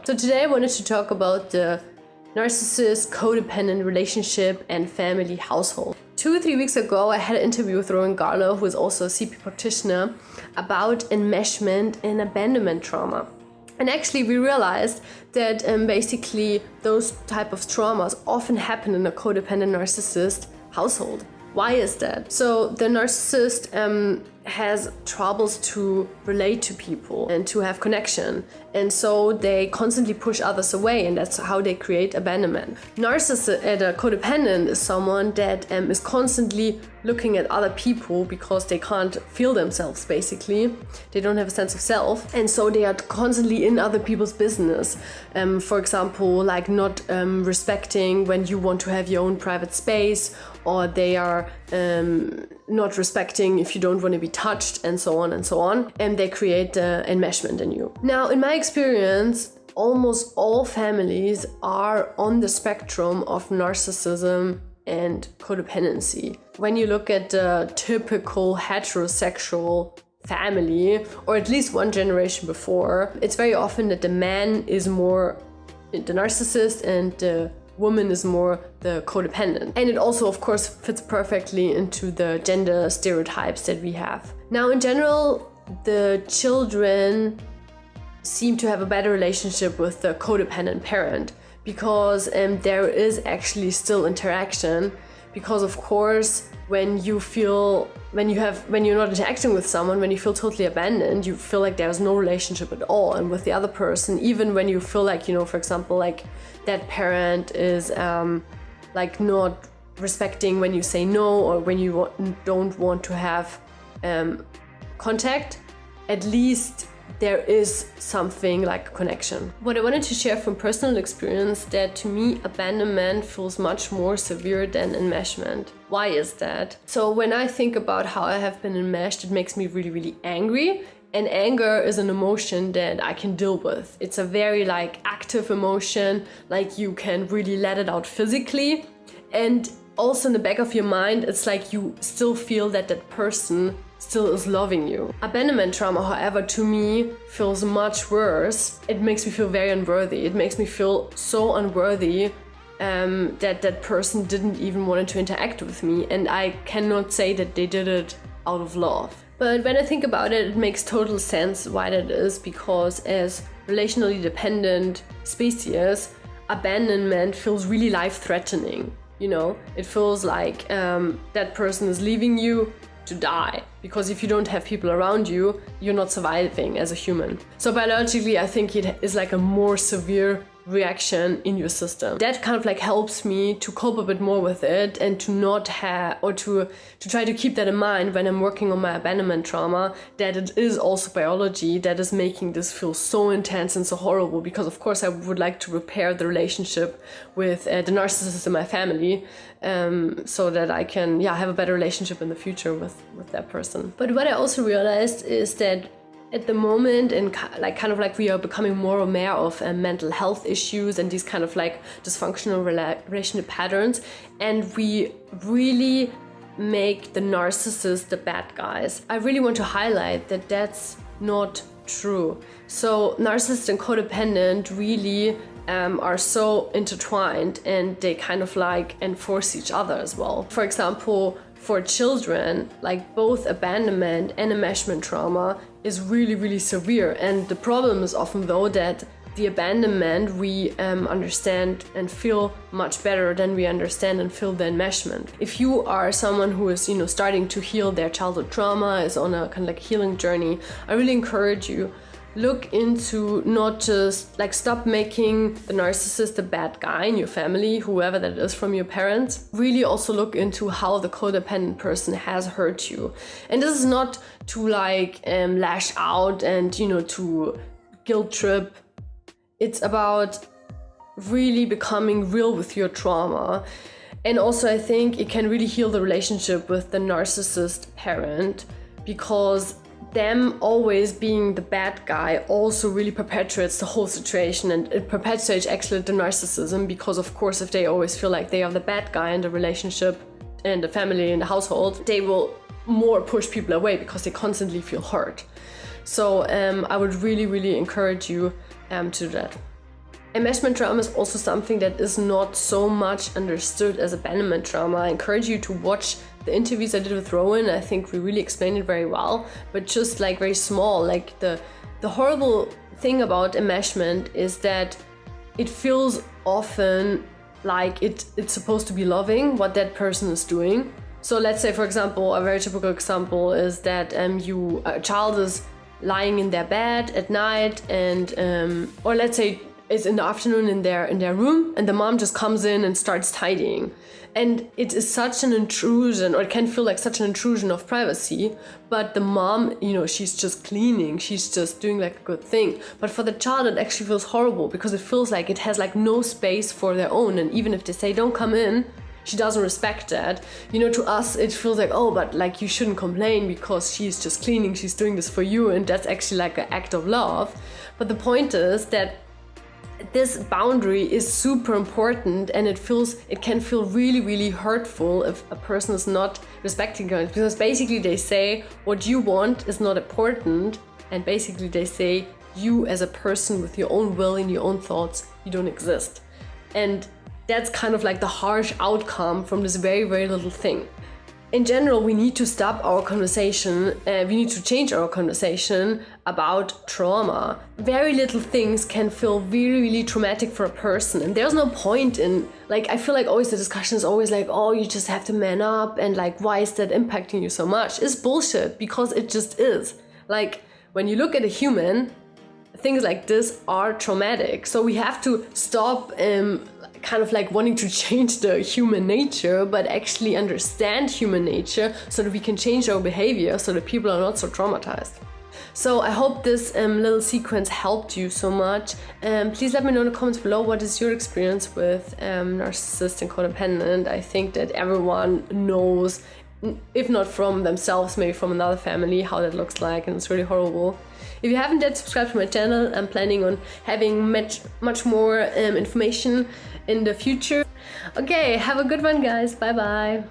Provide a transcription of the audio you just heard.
So today I wanted to talk about the narcissist, codependent relationship and family household. 2 or 3 weeks ago, I had an interview with Rowan Garlow, who is also a CP practitioner, about enmeshment and abandonment trauma. And actually we realized that basically those type of traumas often happen in a codependent narcissist household. Why is that? So the narcissist has troubles to relate to people and to have connection. And so they constantly push others away, and that's how they create abandonment. Codependent is someone that is constantly looking at other people because they can't feel themselves, basically. They don't have a sense of self. And so they are constantly in other people's business. For example, like not respecting when you want to have your own private space, or they are not respecting if you don't want to be touched, and so on and so on. And they create enmeshment in you. Now, in my experience, almost all families are on the spectrum of narcissism and codependency. When you look at the typical heterosexual family, or at least one generation before, it's very often that the man is more the narcissist and the woman is more the codependent. And it also, of course, fits perfectly into the gender stereotypes that we have. Now, in general, the children seem to have a better relationship with the codependent parent because there is actually still interaction. Because, of course, when you're not interacting with someone, when you feel totally abandoned, you feel like there's no relationship at all. And with the other person, even when you feel like, for example, like that parent is like not respecting when you say no, or when you don't want to have contact, at least there is something like a connection. What I wanted to share from personal experience, that to me abandonment feels much more severe than enmeshment. Why is that? So when I think about how I have been enmeshed, it makes me really, really angry. And anger is an emotion that I can deal with. It's a very active emotion, like you can really let it out physically. And also in the back of your mind, it's like you still feel that that person still is loving you. Abandonment trauma, however, to me feels much worse. It makes me feel very unworthy. It makes me feel so unworthy that that person didn't even want to interact with me. And I cannot say that they did it out of love. But when I think about it, it makes total sense why that is, because as relationally dependent species, abandonment feels really life-threatening. It feels like that person is leaving you to die, because if you don't have people around you, you're not surviving as a human. So biologically, I think it is like a more severe reaction in your system. That kind of helps me to cope a bit more with it, and to not have, or to try to keep that in mind when I'm working on my abandonment trauma, that it is also biology that is making this feel so intense and so horrible. Because of course I would like to repair the relationship with the narcissist in my family, so that I can have a better relationship in the future with that person. But what I also realized is that at the moment, and we are becoming more aware of mental health issues and these kind of dysfunctional relationship patterns, and we really make the narcissist the bad guys. I really want to highlight that that's not true. So narcissist and codependent really are so intertwined, and they kind of enforce each other as well. For example, for children, both abandonment and enmeshment trauma is really, really severe. And the problem is often, though, that the abandonment we understand and feel much better than we understand and feel the enmeshment. If you are someone who is, starting to heal their childhood trauma, is on a kind of healing journey, I really encourage you, look into not just stop making the narcissist the bad guy in your family, whoever that is from your parents. Really also look into how the codependent person has hurt you. And this is not to lash out and to guilt trip. It's about really becoming real with your trauma. And also I think it can really heal the relationship with the narcissist parent, because them always being the bad guy also really perpetuates the whole situation, and it perpetuates actually the narcissism, because of course if they always feel like they are the bad guy in the relationship and the family and the household, they will more push people away because they constantly feel hurt. So I would really, really encourage you to do that. Enmeshment trauma is also something that is not so much understood as abandonment trauma. I encourage you to watch the interviews I did with Rowan. I think we really explained it very well, but just like very small. Like the horrible thing about enmeshment is that it feels often like it's supposed to be loving what that person is doing. So let's say, for example, a very typical example is that a child is lying in their bed at night, and or let's say it's in the afternoon in their room, and the mom just comes in and starts tidying. And it is such an intrusion, or it can feel like such an intrusion of privacy, but the mom, she's just cleaning, she's just doing like a good thing. But for the child, it actually feels horrible because it feels like it has like no space for their own. And even if they say, don't come in, she doesn't respect that. To us, it feels like, oh, but like you shouldn't complain because she's just cleaning, she's doing this for you. And that's actually like an act of love. But the point is that this boundary is super important, and it can feel really, really hurtful if a person is not respecting it, because basically they say what you want is not important, and basically they say you as a person with your own will and your own thoughts, you don't exist. And that's kind of like the harsh outcome from this very, very little thing. In general, we need to stop our conversation, we need to change our conversation about trauma. Very little things can feel really, really traumatic for a person. And there's no point in, like, I feel like always the discussion is always like, oh, you just have to man up, and like, why is that impacting you so much? It's bullshit, because it just is. Like, when you look at a human, things like this are traumatic. So we have to stop kind of like wanting to change the human nature, but actually understand human nature so that we can change our behavior so that people are not so traumatized. So I hope this little sequence helped you so much. Please let me know in the comments below what is your experience with narcissist and codependent. I think that everyone knows, if not from themselves, maybe from another family, how that looks like, and it's really horrible. If you haven't yet subscribed to my channel, I'm planning on having much more information in the future. Okay, have a good one, guys. Bye bye.